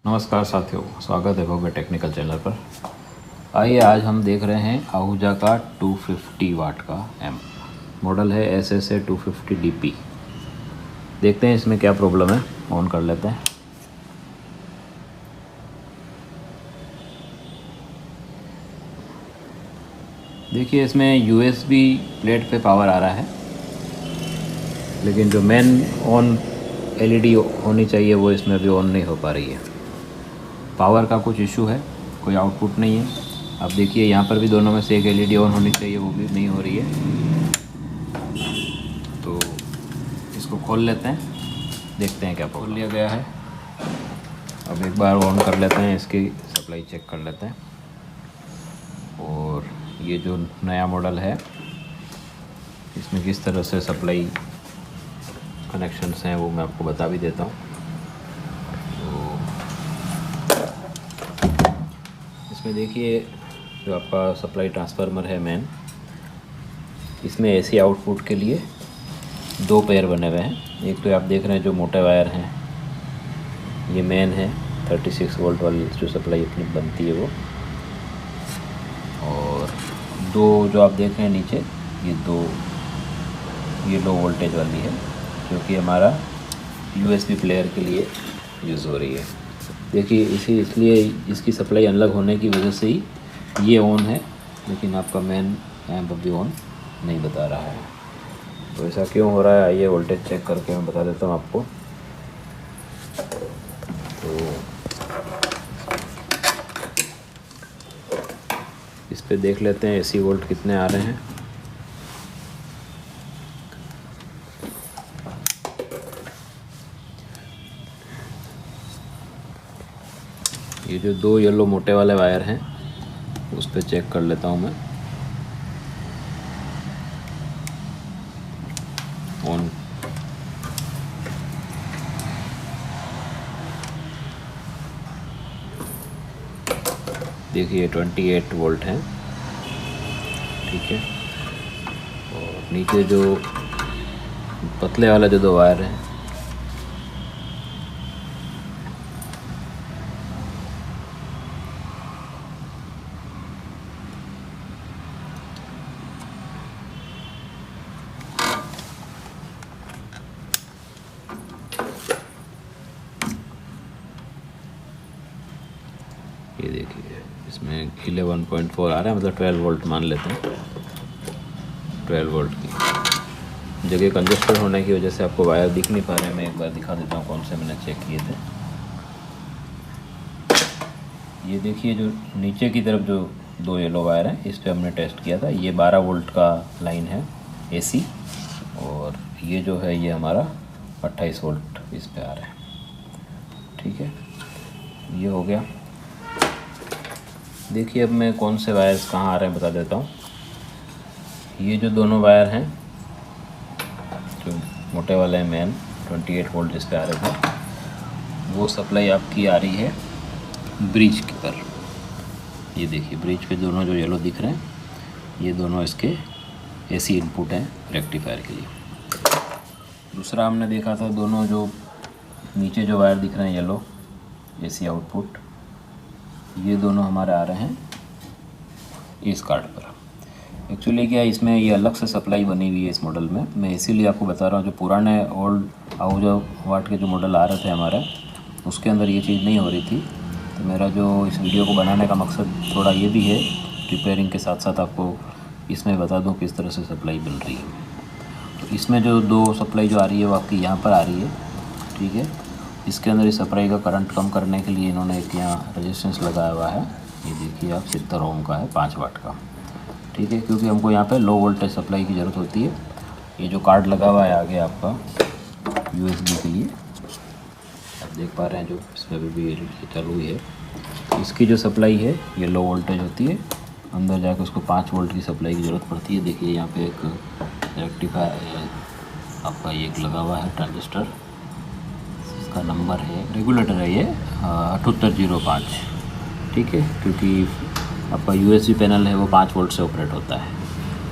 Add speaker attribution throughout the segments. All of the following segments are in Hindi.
Speaker 1: नमस्कार साथियों, स्वागत है भव्य टेक्निकल चैनल पर। आइए आज हम देख रहे हैं आहूजा का 250 वाट का एम्प। मॉडल है SSA 250 DP। देखते हैं इसमें क्या प्रॉब्लम है, ऑन कर लेते हैं। देखिए इसमें USB प्लेट पे पावर आ रहा है, लेकिन जो मेन ऑन LED होनी चाहिए वो इसमें अभी ऑन नहीं हो पा रही है। पावर का कुछ इशू है, कोई आउटपुट नहीं है। अब देखिए यहाँ पर भी दोनों में से एक LED ऑन होनी चाहिए, वो भी नहीं हो रही है। तो इसको खोल लेते हैं, देखते हैं क्या खोल लिया गया है। अब एक बार ऑन कर लेते हैं, इसकी सप्लाई चेक कर लेते हैं। और ये जो नया मॉडल है इसमें किस तरह से सप्लाई कनेक्शंस हैं वो मैं आपको बता भी देता हूँ। इसमें देखिए जो आपका सप्लाई ट्रांसफार्मर है मेन, इसमें AC आउटपुट के लिए दो पेयर बने हुए हैं। एक तो आप देख रहे हैं जो मोटे वायर हैं, ये मेन है 36 वोल्ट वाली जो सप्लाई अपनी बनती है वो। और दो जो आप देख रहे हैं नीचे, ये लो वोल्टेज वाली है जो कि हमारा USB प्लेयर के लिए यूज़ हो रही है। देखिए इसलिए इसकी सप्लाई अलग होने की वजह से ही ये ऑन है, लेकिन आपका मेन एम्प अभी ऑन नहीं बता रहा है। तो ऐसा क्यों हो रहा है, आइए वोल्टेज चेक करके मैं बता देता हूँ आपको। तो इस पे देख लेते हैं AC वोल्ट कितने आ रहे हैं। ये जो दो येलो मोटे वाले वायर हैं उस पर चेक कर लेता हूँ मैं। ऑन देखिए 28 वोल्ट हैं, ठीक है। और नीचे जो पतले वाला जो दो वायर हैं ये देखिए इसमें 11.4 आ रहा है, मतलब 12 वोल्ट मान लेते हैं। 12 वोल्ट की जगह कंजस्टर होने की वजह से आपको वायर दिख नहीं पा रहे हैं। मैं एक बार दिखा देता हूँ कौन से मैंने चेक किए थे। ये देखिए जो नीचे की तरफ जो दो येलो वायर हैं इस पर हमने टेस्ट किया था। ये 12 वोल्ट का लाइन है AC, और ये जो है ये हमारा 28 वोल्ट इस पे आ रहा है, ठीक है। ये हो गया। देखिए अब मैं कौन से वायर्स कहाँ आ रहे हैं बता देता हूँ। ये जो दोनों वायर हैं जो मोटे वाले हैं मेन 28 वोल्ट जिस पे आ रहे थे, वो सप्लाई आपकी आ रही है ब्रिज के पर। ये देखिए ब्रिज पे दोनों जो येलो दिख रहे हैं ये दोनों इसके AC इनपुट हैं रेक्टिफायर के लिए। दूसरा हमने देखा था दोनों जो नीचे जो वायर दिख रहे हैं येलो AC आउटपुट, ये दोनों हमारे आ रहे हैं इस कार्ड पर। एक्चुअली क्या है, इसमें ये अलग से सप्लाई बनी हुई है इस मॉडल में। मैं इसीलिए आपको बता रहा हूँ, जो पुराने ओल्ड आहूजा वाट के जो मॉडल आ रहे थे हमारे, उसके अंदर ये चीज़ नहीं हो रही थी। तो मेरा जो इस वीडियो को बनाने का मकसद थोड़ा ये भी है, रिपेयरिंग के साथ साथ आपको इसमें बता दूँ किस तरह से सप्लाई बन रही है। तो इसमें जो दो सप्लाई जो आ रही है वो आपकी यहाँ पर आ रही है, ठीक है। इसके अंदर इस सप्लाई का करंट कम करने के लिए इन्होंने एक यहाँ रेजिस्टेंस लगाया हुआ है। ये देखिए आप 70 ओम का है, 5 वाट का, ठीक है। क्योंकि हमको यहाँ पे लो वोल्टेज सप्लाई की ज़रूरत होती है। ये जो कार्ड लगा हुआ है आगे आपका USB के लिए, आप देख पा रहे हैं जो इसमें भी चालू हुई है। इसकी जो सप्लाई है ये लो वोल्टेज होती है, अंदर जाकर उसको 5 वोल्ट की सप्लाई की ज़रूरत पड़ती है। देखिए यहाँ पे एक रेक्टिफायर आपका ये लगा हुआ है ट्रांजिस्टर, इसका नंबर है, रेगुलेटर है ये 7805, ठीक है। क्योंकि आपका USB पैनल है वो 5 वोल्ट से ऑपरेट होता है।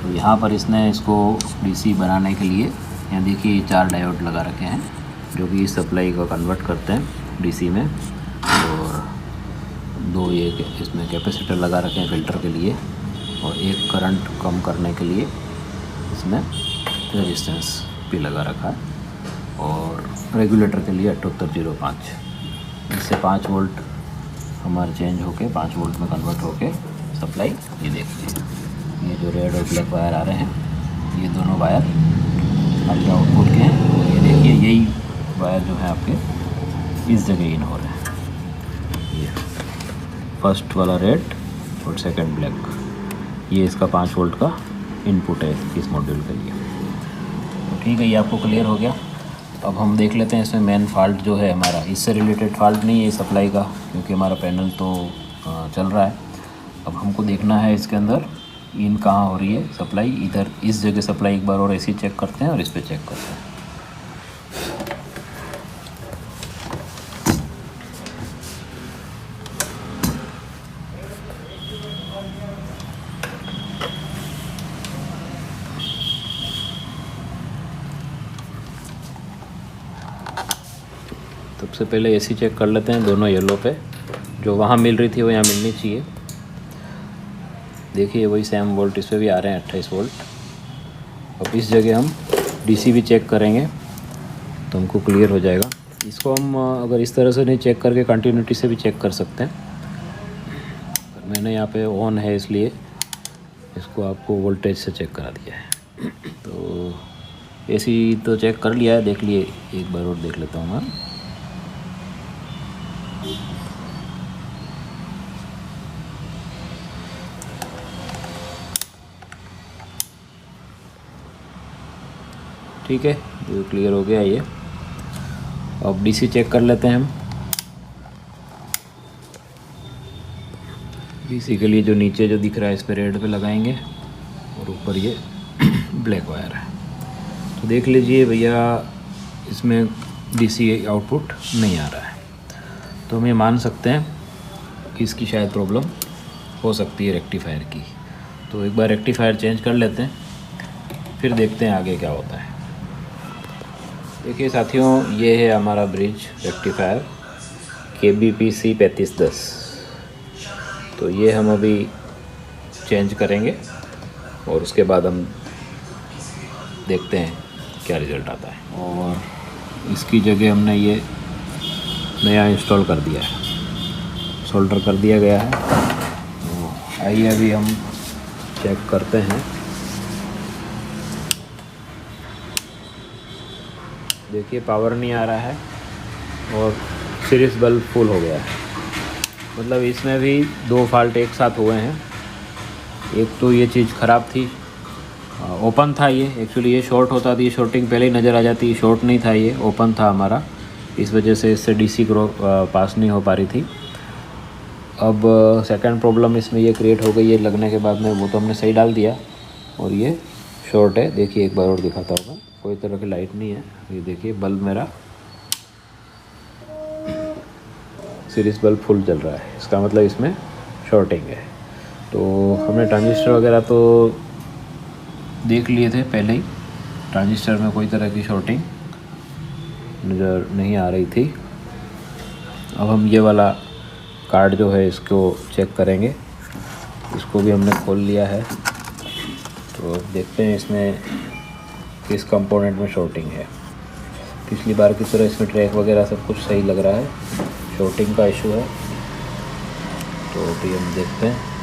Speaker 1: तो यहाँ पर इसने इसको DC बनाने के लिए यहाँ देखिए 4 डायोड लगा रखे हैं जो कि इस सप्लाई को कन्वर्ट करते हैं DC में। और 2 ये इसमें कैपेसिटर लगा रखे हैं फ़िल्टर के लिए, और एक करंट कम करने के लिए इसमें रेजिस्टेंस भी लगा रखा है, और रेगुलेटर के लिए 7805। इससे 5 वोल्ट हमारे चेंज होके 5 वोल्ट में कन्वर्ट होके सप्लाई, ये देखिए ये जो रेड और ब्लैक वायर आ रहे हैं, ये दोनों वायर आपके आउटपुट के हैं, और ये देखिए यही वायर जो है आपके इस जगह इन हो रहे हैं। ये फर्स्ट वाला रेड और सेकंड ब्लैक, ये इसका 5 वोल्ट का इनपुट है इस मॉड्यूल के लिए। तो ठीक है, ये आपको क्लियर हो गया। अब हम देख लेते हैं इसमें मेन फॉल्ट जो है हमारा, इससे रिलेटेड फॉल्ट नहीं है सप्लाई का, क्योंकि हमारा पैनल तो चल रहा है। अब हमको देखना है इसके अंदर इन कहाँ हो रही है सप्लाई, इधर इस जगह सप्लाई एक बार और ऐसे चेक करते हैं और इस पर चेक करते हैं। सबसे पहले एसी चेक कर लेते हैं, दोनों येलो पे, जो वहाँ मिल रही थी वो यहाँ मिलनी चाहिए। देखिए वही सेम वोल्ट इस पर भी आ रहे हैं 28 वोल्ट। अब इस जगह हम डीसी भी चेक करेंगे तो हमको क्लियर हो जाएगा। इसको हम अगर इस तरह से नहीं चेक करके कंटिन्यूटी से भी चेक कर सकते हैं, पर मैंने यहाँ पे ऑन है इसलिए इसको आपको वोल्टेज से चेक करा दिया है। तो एसी तो चेक कर लिया है, देख लिए, एक बार और देख लेता हूँ मैं। ठीक है, ये क्लियर हो गया ये। अब डीसी चेक कर लेते हैं हम। डीसी के लिए जो नीचे जो दिख रहा है इस पर रेड पे लगाएंगे, और ऊपर ये ब्लैक वायर है। तो देख लीजिए भैया, इसमें डीसी आउटपुट नहीं आ रहा है, तो हम ये मान सकते हैं कि इसकी शायद प्रॉब्लम हो सकती है रेक्टिफायर की। तो एक बार रेक्टिफायर चेंज कर लेते हैं, फिर देखते हैं आगे क्या होता है। देखिए साथियों, ये है हमारा ब्रिज रेक्टिफायर KBPC 3510। तो ये हम अभी चेंज करेंगे और उसके बाद हम देखते हैं क्या रिज़ल्ट आता है। और इसकी जगह हमने ये नया इंस्टॉल कर दिया है, सोल्डर कर दिया गया है। तो आइए अभी हम चेक करते हैं। देखिए पावर नहीं आ रहा है और सीरीज बल्ब फुल हो गया है। मतलब इसमें भी 2 फॉल्ट एक साथ हुए हैं। एक तो ये चीज़ ख़राब थी, ओपन था ये, एक्चुअली ये शॉर्ट होता थी, शॉर्टिंग पहले ही नज़र आ जाती, शॉर्ट नहीं था ये, ओपन था हमारा, इस वजह से इससे डीसी पास नहीं हो पा रही थी। अब सेकंड प्रॉब्लम इसमें ये क्रिएट हो गई है लगने के बाद में, वो तो हमने सही डाल दिया, और ये शॉर्ट है। देखिए एक बार और दिखाता होगा, कोई तरह की लाइट नहीं है। ये देखिए बल्ब मेरा सीरीज बल्ब फुल चल रहा है, इसका मतलब इसमें शॉर्टिंग है। तो हमने ट्रांजिस्टर वगैरह तो देख लिए थे पहले ही, ट्रांजिस्टर में कोई तरह की शॉर्टिंग नज़र नहीं आ रही थी। अब हम ये वाला कार्ड जो है इसको चेक करेंगे, इसको भी हमने खोल लिया है। तो देखते हैं इसमें किस कंपोनेंट में शॉर्टिंग है। पिछली बार की तरह इसमें ट्रैक वगैरह सब कुछ सही लग रहा है, शॉर्टिंग का इशू है। तो अभी हम देखते हैं।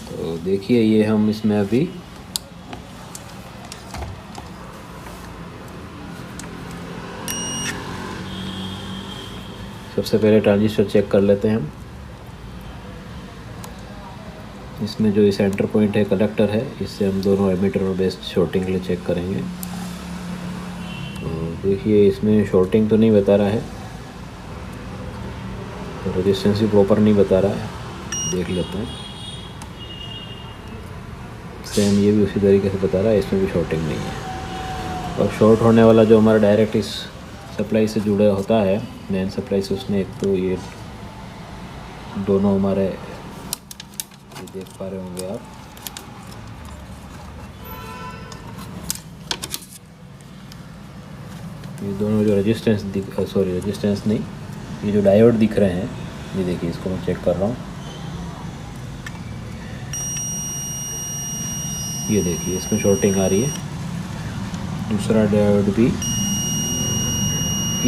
Speaker 1: तो देखिए ये हम इसमें अभी सबसे पहले ट्रांजिस्टर चेक कर लेते हैं हम। इसमें जो ये सेंटर पॉइंट है कलेक्टर है, इससे हम दोनों एमिटर और बेस शॉर्टिंग के लिए चेक करेंगे। तो देखिए इसमें शॉर्टिंग तो नहीं बता रहा है, तो रेजिस्टेंस भी प्रॉपर नहीं बता रहा है, देख लेते हैं। सेम ये भी उसी तरीके से बता रहा है, इसमें भी शॉर्टिंग नहीं है। और शॉर्ट होने वाला जो हमारा डायरेक्ट इस सप्लाई से जुड़ा होता है, मेन सप्लाई से, उसने एक तो ये दोनों हमारे, ये देख पा रहे होंगे आप, ये दोनों जो रेजिस्टेंस रेजिस्टेंस नहीं, ये जो डायोड दिख रहे हैं, ये देखिए, इसको मैं चेक कर रहा हूँ। ये देखिए, इसमें शॉर्टिंग आ रही है। दूसरा डायोड भी,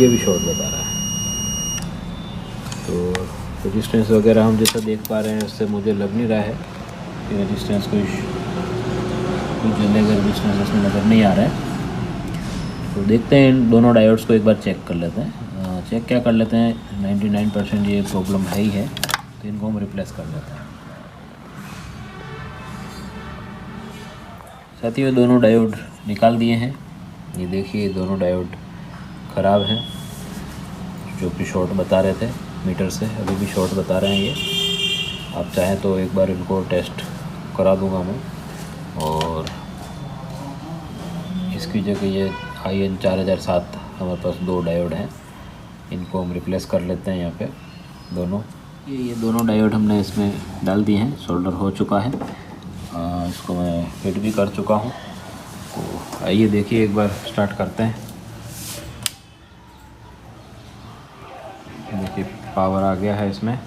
Speaker 1: ये भी शॉर्ट बता रहा है। तो रेजिस्टेंस वगैरह हम जैसा देख पा रहे हैं, उससे मुझे लग नहीं रहा है कि रेजिस्टेंस कुछ जलेगा, रेजिस्टेंस इसमें नज़र नहीं आ रहा है। तो देखते हैं, इन दोनों डायोड्स को एक बार चेक कर लेते हैं। चेक क्या कर लेते हैं, 99% ये प्रॉब्लम है ही है, तो इनको हम रिप्लेस कर लेते हैं। साथियों, ये दोनों डायोड निकाल दिए हैं। ये देखिए, दोनों डायोड ख़राब हैं, जो कि शॉर्ट बता रहे थे मीटर से, अभी भी शॉर्ट बता रहे हैं ये। आप चाहें तो एक बार इनको टेस्ट करा दूंगा मैं। और इसकी जगह ये IN 4007 हमारे पास 2 डायोड हैं, इनको हम रिप्लेस कर लेते हैं यहाँ पे दोनों। ये दोनों डायोड हमने इसमें डाल दिए हैं, सोल्डर हो चुका है। इसको मैं फिट भी कर चुका हूँ। तो आइए देखिए, एक बार स्टार्ट करते हैं। देखिए, पावर आ गया है इसमें।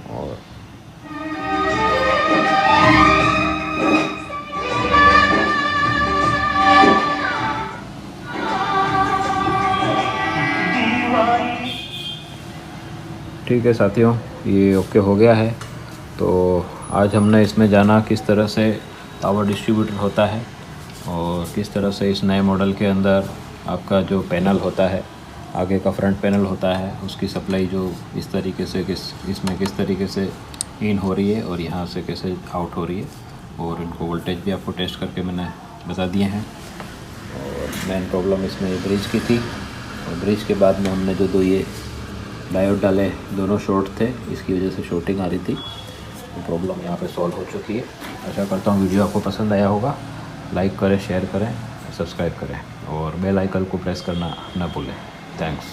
Speaker 1: और ठीक है साथियों, ये ओके हो गया है। तो आज हमने इसमें जाना किस तरह से पावर डिस्ट्रीब्यूटर होता है, और किस तरह से इस नए मॉडल के अंदर आपका जो पैनल होता है, आगे का फ्रंट पैनल होता है, उसकी सप्लाई जो इस तरीके से इसमें किस तरीके से इन हो रही है और यहाँ से कैसे आउट हो रही है। और इनको वोल्टेज भी आपको टेस्ट करके मैंने बता दिए हैं। और मेन प्रॉब्लम इसमें ब्रिज की थी, और ब्रिज के बाद में हमने जो ये डायोड डाले, दोनों शॉर्ट थे, इसकी वजह से शॉर्टिंग आ रही थी। तो प्रॉब्लम यहाँ पे सॉल्व हो चुकी है। आशा करता हूँ वीडियो आपको पसंद आया होगा। लाइक करें, शेयर करें, सब्सक्राइब करें, और बेल आइकन को प्रेस करना ना भूलें। थैंक्स।